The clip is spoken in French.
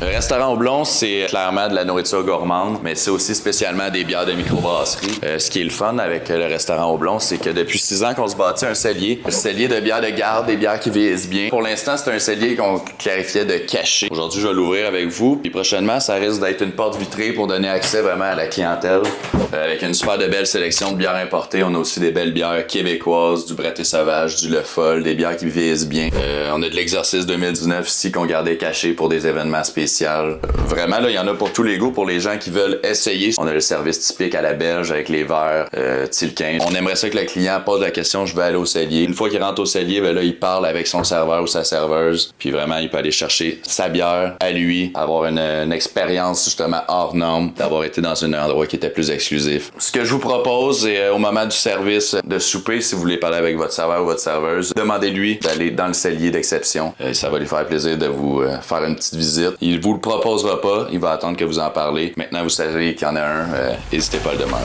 Le restaurant Houblon, c'est clairement de la nourriture gourmande, mais c'est aussi spécialement des bières de microbrasserie. Ce qui est le fun avec le restaurant Houblon, c'est que depuis 6 ans qu'on se bâtit un cellier de bières de garde, des bières qui vieillissent bien. Pour l'instant, c'est un cellier qu'on clarifiait de cacher. Aujourd'hui, je vais l'ouvrir avec vous, puis prochainement, ça risque d'être une porte vitrée pour donner accès vraiment à la clientèle. Avec une super de belle sélection de bières importées, on a aussi des belles bières québécoises, du Bretté Sauvage, du Le Foll, des bières qui vieillissent bien. On a de l'Exorcisme 2019 ici qu'on gardait caché pour des événements spéciaux. Vraiment, là, il y en a pour tous les goûts, pour les gens qui veulent essayer. On a le service typique à la belge avec les verres Tilquin. On aimerait ça que le client pose la question « Je veux aller au cellier ». Une fois qu'il rentre au cellier, ben là, il parle avec son serveur ou sa serveuse. Puis vraiment, il peut aller chercher sa bière à lui, avoir une expérience justement hors norme, d'avoir été dans un endroit qui était plus exclusif. Ce que je vous propose, c'est au moment du service de souper, si vous voulez parler avec votre serveur ou votre serveuse, demandez-lui d'aller dans le cellier d'exception. Ça va lui faire plaisir de vous faire une petite visite. Il vous le proposera pas, il va attendre que vous en parlez. Maintenant, vous savez qu'il y en a un, n'hésitez pas à le demander.